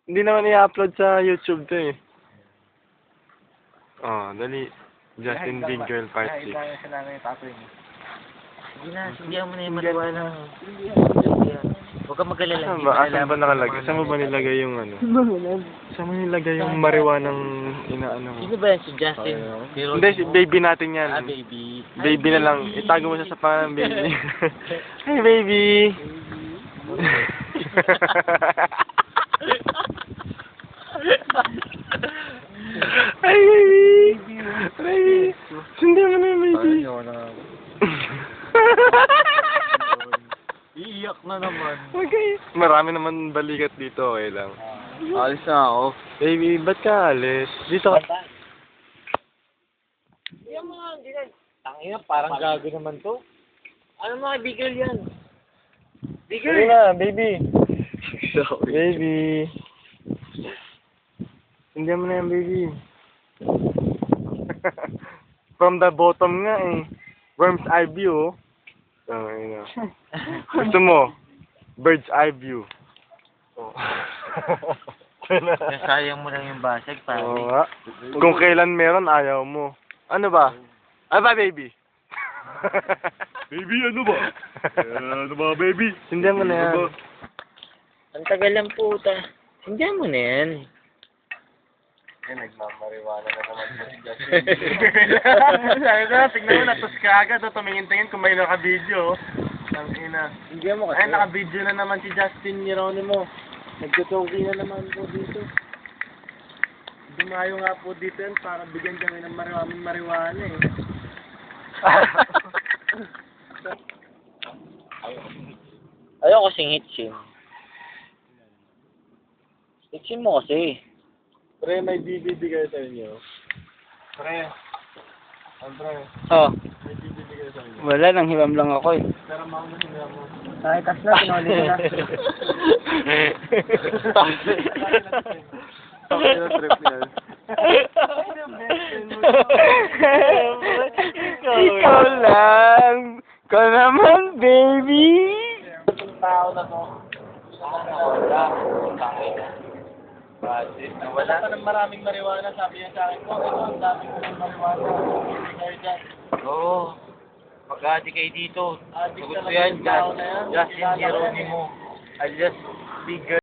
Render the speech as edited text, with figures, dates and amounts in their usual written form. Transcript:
Hindi naman i-upload sa YouTube to eh. Oh, dali. Justin Big Girl Part 6. Hindi na, sindihan mo na yung marijuana. Huwag kang mag-alala. Asan ba nakalagay? Saan mo ba nilagay yung ano? Saan mo nilagay yung marijuanang inaano mo? Sino ba yan? Si Justin? Hindi, si baby natin yan. Ah, baby. Baby na lang. Itago mo siya sa pangalan, baby. Hey, baby! Hey, baby! Baby! Sundan mo na yung baby. Iiyak na naman. Okay. Marami naman balikat dito, okay lang. Alis na ako. Baby, ba't ka alis? Dito ka. Yan mga, hindi na. Tangina, parang gago naman to. Ano mga bigel yan? Bigel! Sige na, baby. Baby. Sundan mo na yan, baby. From the bottom nga eh. Worm's eye view, oh. Oh, ayun na. Gusto mo? Bird's eye view. Oh. Nasayang mo lang yung basag, pare. Oo nga. Kung kailan meron, ayaw mo. Ano ba? Ano ba, baby? Baby, ano ba? Ano ba, baby? Sundan mo na yan. Ang tagal lang puta. Sindihan mo na yan. Nagmamariwana na naman po si Justin. Sabi na, tignan mo, natos ka agad. Tumingin-tingin kung may naka-video. Ang ina. Sindihan mo kasi. Ay, naka-video na naman si Justin Geronimo. Nagtutuki na naman po dito. Dumayo nga po dito yan para bigyan kami ng maraming marijuana eh. Ayoko kasing hitchin. Hitchin mo kasi. Pre, may DVD kayo sa inyo. Pre. Pre. Oh. May DVD kayo sa inyo. Wala, nang hiwam lang ako eh. Pero mauna sila mo. Ay, kas na, pinuli ko na. Okay na trip niya. Ikaw lang. Ikaw naman, baby. Tao na to. Wala ka ng maraming marijuana, sabi niya sa akin, oh, ito ang dami ko ng marijuana. Hindi kayo dyan. Oo. Mag-adi kayo dito. Adik Sagot ko talaga yan, yung tao na yan. Justin Geronimo. Alias Big Girl.